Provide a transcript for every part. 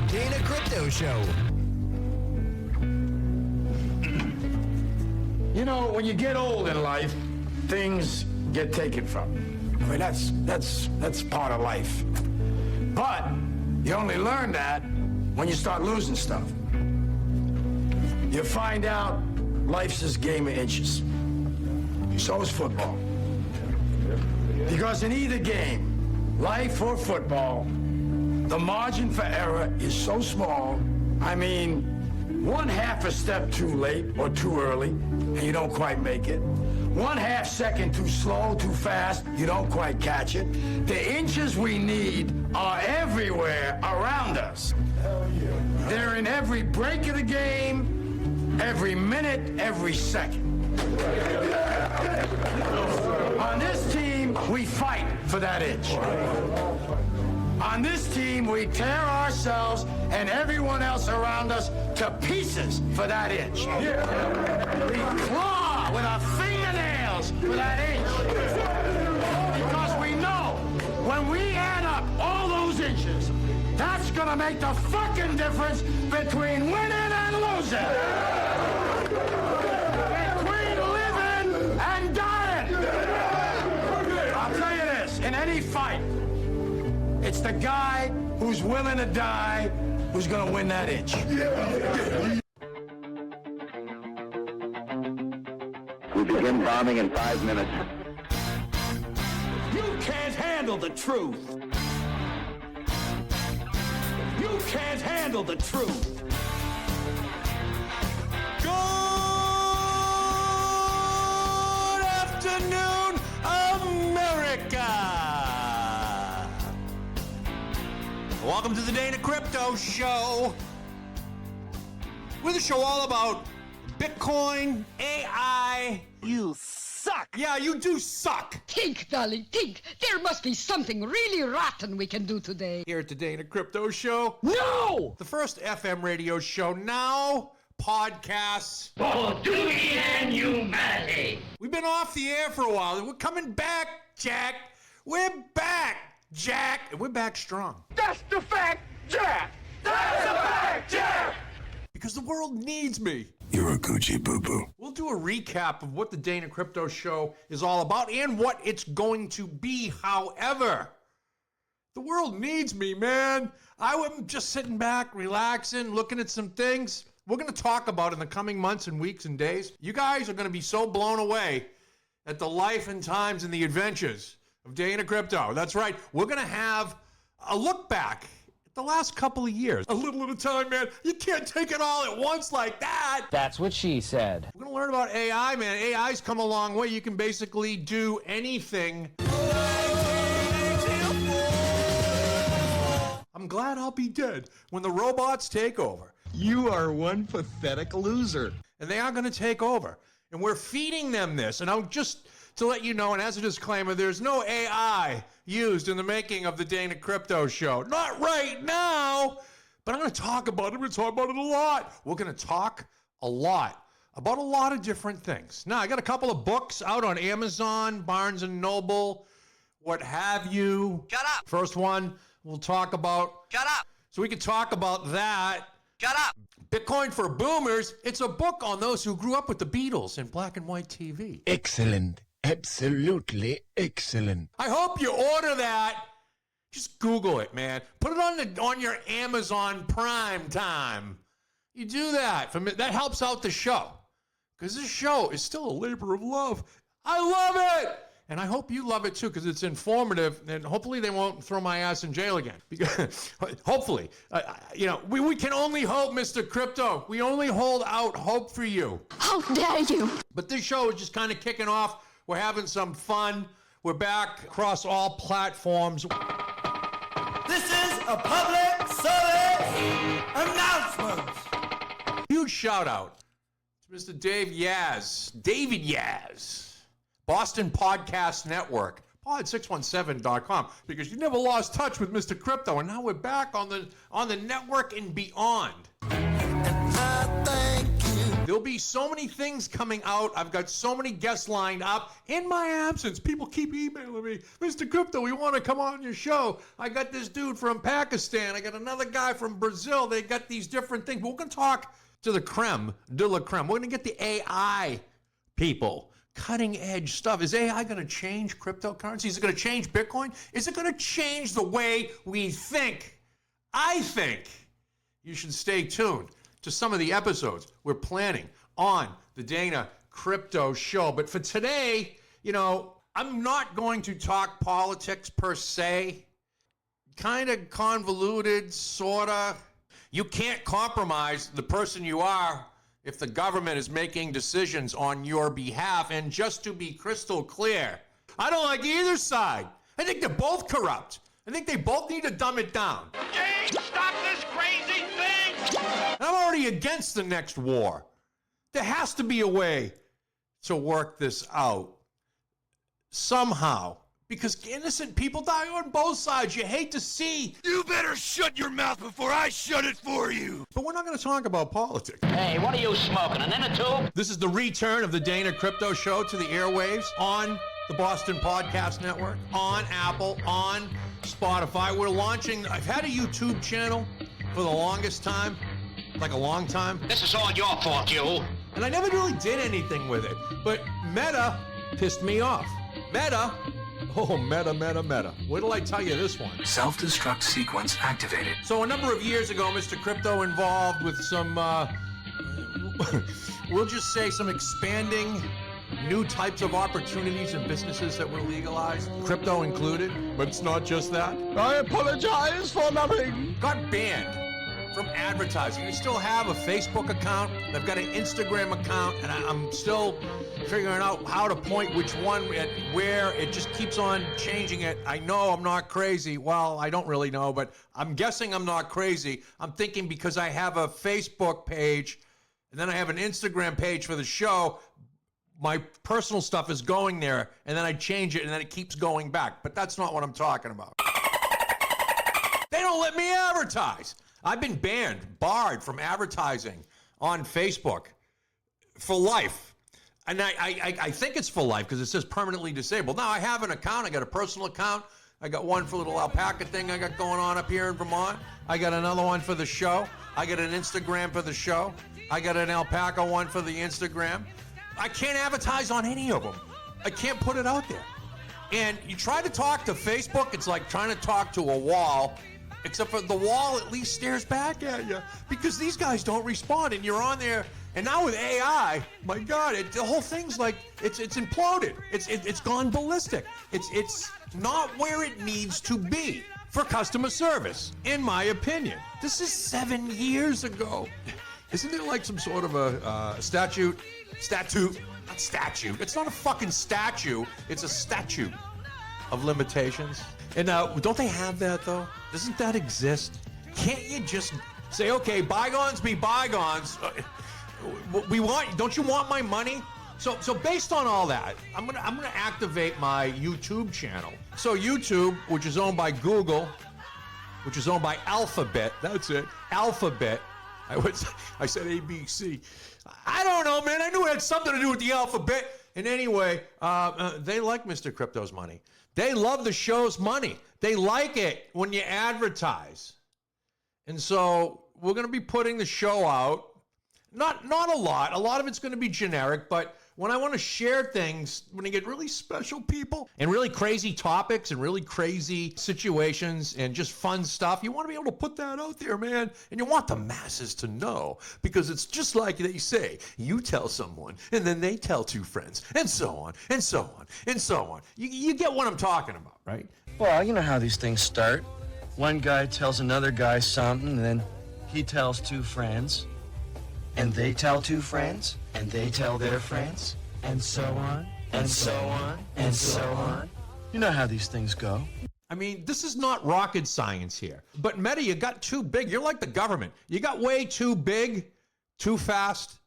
Dana Crypto Show. You know, when you get old in life, things get taken from you. I mean, that's part of life. But you only learn that when you start losing stuff. You find out life's this game of inches. So is football. Because in either game, life or football, the margin for error is so small. I mean, 1/2 a step too late or too early, and you don't quite make it. 1/2 second too slow, too fast, you don't quite catch it. The inches we need are everywhere around us. They're in every break of the game, every minute, every second. On this team, we fight for that inch. On this team, we tear ourselves and everyone else around us to pieces for that inch. We claw with our fingernails for that inch. Because we know when we add up all those inches, that's gonna make the fucking difference between winning and losing. Between living and dying. I'll tell you this, in any fight, it's the guy who's willing to die who's gonna win that inch. We begin bombing in 5 minutes. You can't handle the truth. You can't handle the truth. Good afternoon, America! Welcome to the Dana Crypto Show. We're the show all about Bitcoin, AI. You suck! Yeah, you do suck! Think, darling, think. There must be something really rotten we can do today. Here at the Dana Crypto Show. No! The first FM radio show now. Podcasts. For duty and humanity. We've been off the air for a while. We're coming back, Jack. We're back, Jack. And we're back strong. That's the fact, Jack! That's the fact, Jack! Because the world needs me. You're a Gucci boo-boo. We'll do a recap of what the Dana Crypto Show is all about and what it's going to be. However, the world needs me, man. I'm just sitting back, relaxing, looking at some things we're going to talk about in the coming months and weeks and days. You guys are going to be so blown away at the life and times and the adventures of Dana Crypto. That's right. We're going to have a look back at the last couple of years. A little at a time, man. You can't take it all at once like that. That's what she said. We're going to learn about AI, man. AI's come a long way. You can basically do anything. I'm glad I'll be dead when the robots take over. You are one pathetic loser. And they are going to take over. And we're feeding them this. And I'm just to let you know, and as a disclaimer, there's no AI used in the making of the Dana Crypto Show. Not right now. But I'm going to talk about it. We're going to talk about it a lot. We're going to talk a lot about a lot of different things. Now, I got a couple of books out on Amazon, Barnes & Noble, what have you. Shut up. First one we'll talk about. Shut up. So we can talk about that. Shut up. Bitcoin for Boomers. It's a book on those who grew up with the Beatles and black and white TV. Excellent. Absolutely excellent. I hope you order that. Just Google it, man. Put it on your Amazon Prime time. You do that. That helps out the show. Because this show is still a labor of love. I love it. And I hope you love it too, because it's informative, and hopefully they won't throw my ass in jail again. Because hopefully, we can only hope, Mr. Crypto. We only hold out hope for you. How dare you! But this show is just kind of kicking off. We're having some fun. We're back across all platforms. This is a public service announcement. Huge shout out to Mr. David Yaz. Boston Podcast Network, pod617.com, because you never lost touch with Mr. Crypto, and now we're back on the network and beyond. And I thank you There'll be so many things coming out. I've got so many guests lined up. In my absence, people keep emailing me, Mr. Crypto, we want to come on your show. I got this dude from Pakistan. I got another guy from Brazil. They got these different things. But we're going to talk to the creme de la creme. We're going to get the AI people. Cutting edge stuff. Is AI going to change cryptocurrency? Is it going to change Bitcoin? Is it going to change the way we think? I think you should stay tuned to some of the episodes we're planning on the Dana Crypto Show. But for today, I'm not going to talk politics per se. Kind of convoluted, sort of. You can't compromise the person you are if the government is making decisions on your behalf. And just to be crystal clear, I don't like either side. I think they're both corrupt. I think they both need to dumb it down. Jane, stop this crazy thing! I'm already against the next war. There has to be a way to work this out somehow, because innocent people die on both sides. You hate to see. You better shut your mouth before I shut it for you. But we're not going to talk about politics. Hey, what are you smoking, an inner tube? This is the return of the Dana Crypto Show to the airwaves on the Boston Podcast Network, on Apple, on Spotify. We're launching, I've had a YouTube channel for the longest time, like a long time. This is all your fault, you. And I never really did anything with it. But Meta pissed me off. Meta. Wait till I tell you this one. Self-destruct sequence activated. So a number of years ago, Mr. Crypto involved with some, we'll just say some expanding new types of opportunities and businesses that were legalized, crypto included, but it's not just that. I apologize for nothing. Got banned from advertising. I still have a Facebook account. I've got an Instagram account, and I'm still figuring out how to point which one at where. It just keeps on changing it. I know I'm not crazy. Well, I don't really know, but I'm guessing I'm not crazy. I'm thinking because I have a Facebook page, and then I have an Instagram page for the show, my personal stuff is going there, and then I change it, and then it keeps going back. But that's not what I'm talking about. They don't let me advertise. I've been banned, barred from advertising on Facebook for life. And I think it's for life because it says permanently disabled. Now, I have an account. I got a personal account. I got one for a little alpaca thing I got going on up here in Vermont. I got another one for the show. I got an Instagram for the show. I got an alpaca one for the Instagram. I can't advertise on any of them. I can't put it out there. And you try to talk to Facebook, it's like trying to talk to a wall, except for the wall at least stares back at you because these guys don't respond, and you're on there. And now with AI, my God, the whole thing's like, it's imploded. It's gone ballistic. It's not where it needs to be for customer service, in my opinion. This is 7 years ago. Isn't there like some sort of a statute? Not statute. It's not a fucking statue. It's a statute of limitations. And now, don't they have that though? Doesn't that exist? Can't you just say, okay, bygones be bygones? Don't you want my money? So based on all that, I'm gonna activate my YouTube channel. So YouTube, which is owned by Google, which is owned by Alphabet. That's it, Alphabet. I said ABC. I don't know, man. I knew it had something to do with the alphabet. And anyway, they like Mr. Crypto's money. They love the show's money. They like it when you advertise. And so we're going to be putting the show out. Not a lot. A lot of it's going to be generic, but when I want to share things, when I get really special people and really crazy topics and really crazy situations and just fun stuff, you want to be able to put that out there, man. And you want the masses to know, because it's just like they say, you tell someone and then they tell two friends and so on and so on and so on. You get what I'm talking about, right? Well, you know how these things start. One guy tells another guy something, and then he tells two friends. And they tell two friends, and they tell their friends, and so on, and so on, and so on. You know how these things go. I mean, this is not rocket science here. But Meta, you got too big. You're like the government. You got way too big, too fast,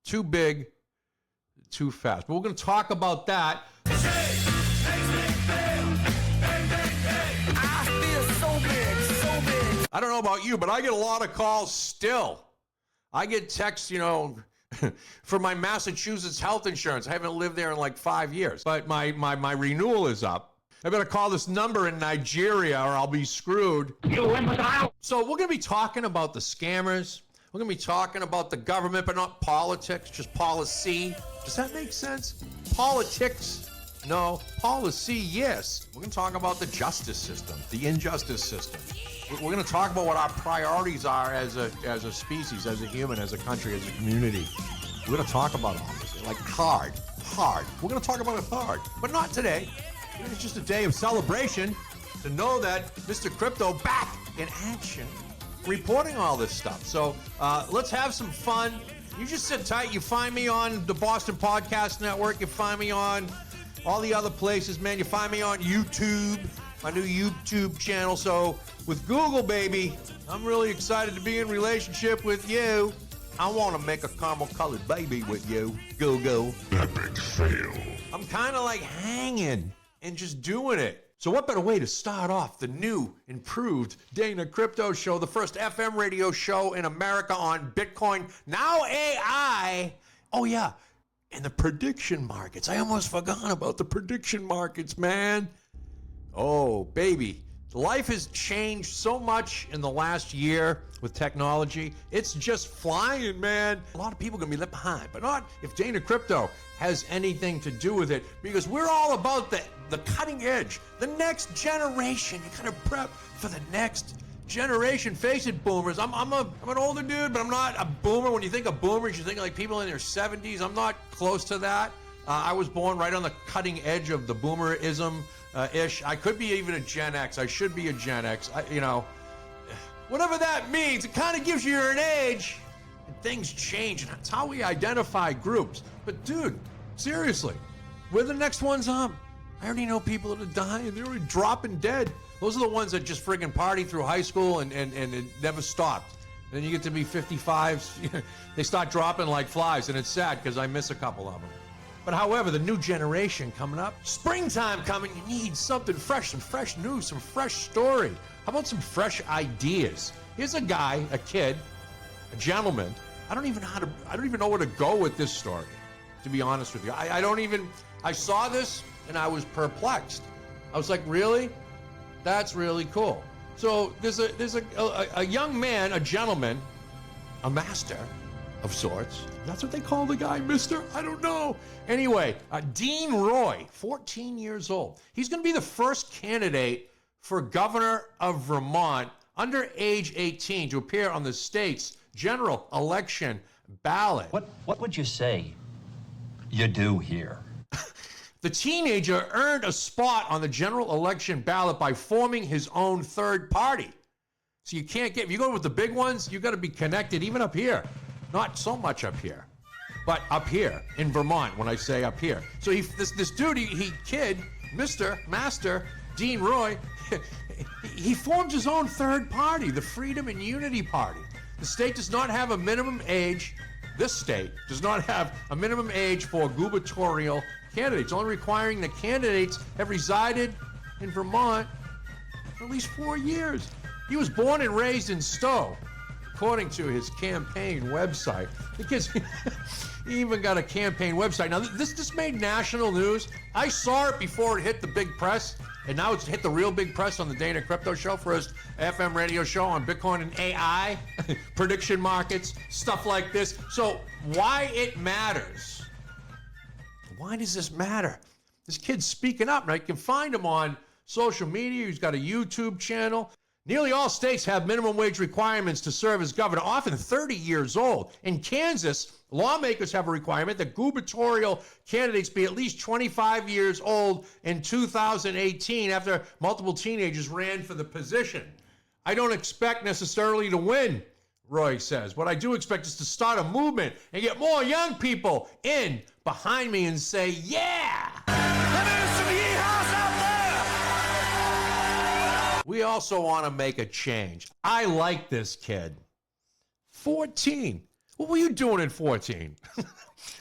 too big, too fast. But we're going to talk about that. I feel so big, so big. I don't know about you, but I get a lot of calls still. I get texts, for my Massachusetts health insurance. I haven't lived there in like 5 years, but my renewal is up. I better call this number in Nigeria or I'll be screwed. So we're going to be talking about the scammers. We're going to be talking about the government, but not politics, just policy. Does that make sense? Politics? No. Policy, yes. We're going to talk about the justice system, the injustice system. We're going to talk about what our priorities are as a species, as a human, as a country, as a community. We're going to talk about all this, like hard. We're going to talk about it hard, but not today. It's just a day of celebration to know that Mr. Crypto back in action, reporting all this stuff. So let's have some fun. You just sit tight. You find me on the Boston Podcast Network. You find me on all the other places, man. You find me on YouTube, my new YouTube channel. So with Google, baby, I'm really excited to be in relationship with you. I want to make a caramel-colored baby with you, Google. Epic fail. I'm kind of like hanging and just doing it. So what better way to start off the new, improved Dana Crypto Show, the first FM radio show in America on Bitcoin, now AI. Oh, yeah, and the prediction markets. I almost forgot about the prediction markets, man. Oh, baby. Life has changed so much in the last year with technology. It's just flying, man. A lot of people are going to be left behind, but not if Dana Crypto has anything to do with it, because we're all about the cutting edge, the next generation. You kind of prep for the next generation. Face it, boomers. I'm an older dude, but I'm not a boomer. When you think of boomers, you think like people in their 70s. I'm not close to that. I was born right on the cutting edge of the boomerism ish. I could be even a Gen X. I should be a Gen X. Whatever that means, it kind of gives you an age. And things change, and that's how we identify groups. But dude, seriously, we're the next ones up. I already know people that are dying. They're already dropping dead. Those are the ones that just friggin' party through high school and it never stopped. And then you get to be 55s, they start dropping like flies, and it's sad because I miss a couple of them. But however, the new generation coming up, springtime coming, you need something fresh, some fresh news, some fresh story. How about some fresh ideas? Here's a guy, a kid, a gentleman. I don't even know where to go with this story, to be honest with you. I saw this and I was perplexed. I was like, really? That's really cool. So there's a young man, a gentleman, a master of sorts. That's what they call the guy, mister? I don't know. Anyway, Dean Roy, 14 years old. He's going to be the first candidate for governor of Vermont under age 18 to appear on the state's general election ballot. What would you say you do here? The teenager earned a spot on the general election ballot by forming his own third party. So you can't get, if you go with the big ones, you got to be connected even up here. Not so much up here, but up here in Vermont, when I say up here. So this dude, kid, Master, Dean Roy, he formed his own third party, the Freedom and Unity Party. The state does not have a minimum age, this state does not have a minimum age for gubernatorial candidates, only requiring that candidates have resided in Vermont for at least 4 years. He was born and raised in Stowe, according to his campaign website. Because he even got a campaign website. Now, this made national news. I saw it before it hit the big press, and now it's hit the real big press on the Dana Crypto Show, first FM radio show on Bitcoin and AI, prediction markets, stuff like this. So why it matters? Why does this matter? This kid's speaking up. Now, you can find him on social media. He's got a YouTube channel. Nearly all states have minimum wage requirements to serve as governor, often 30 years old. In Kansas, lawmakers have a requirement that gubernatorial candidates be at least 25 years old in 2018 after multiple teenagers ran for the position. I don't expect necessarily to win, Roy says. What I do expect is to start a movement and get more young people in behind me and say, yeah! We also want to make a change. I like this kid. 14. What were you doing at 14?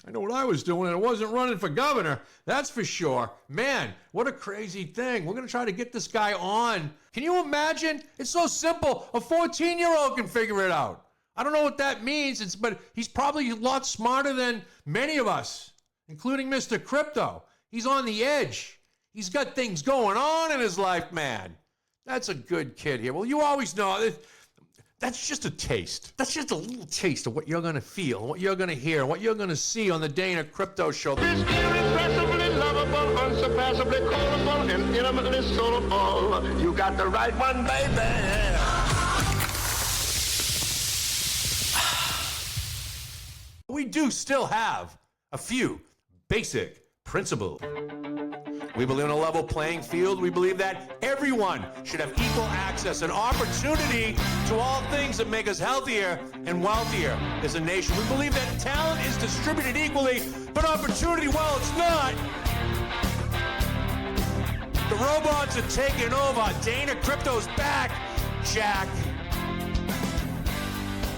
I know what I was doing, and it wasn't running for governor. That's for sure. Man, what a crazy thing. We're going to try to get this guy on. Can you imagine? It's so simple. A 14-year-old can figure it out. I don't know what that means, but he's probably a lot smarter than many of us, including Mr. Crypto. He's on the edge. He's got things going on in his life, man. That's a good kid here. Well, you always know that's just a taste. That's just a little taste of what you're going to feel, what you're going to hear, what you're going to see on the Dana Crypto Show. Irrepressibly lovable, unsurpassably callable, and intimately soulful. You got the right one, baby. We do still have a few basic principles. We believe in a level playing field. We believe that everyone should have equal access and opportunity to all things that make us healthier and wealthier as a nation. We believe that talent is distributed equally, but opportunity, well, it's not. The robots are taking over. Dana Crypto's back, Jack.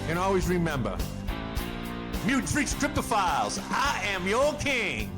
And always remember, Mutant Freaks Cryptophiles, I am your king.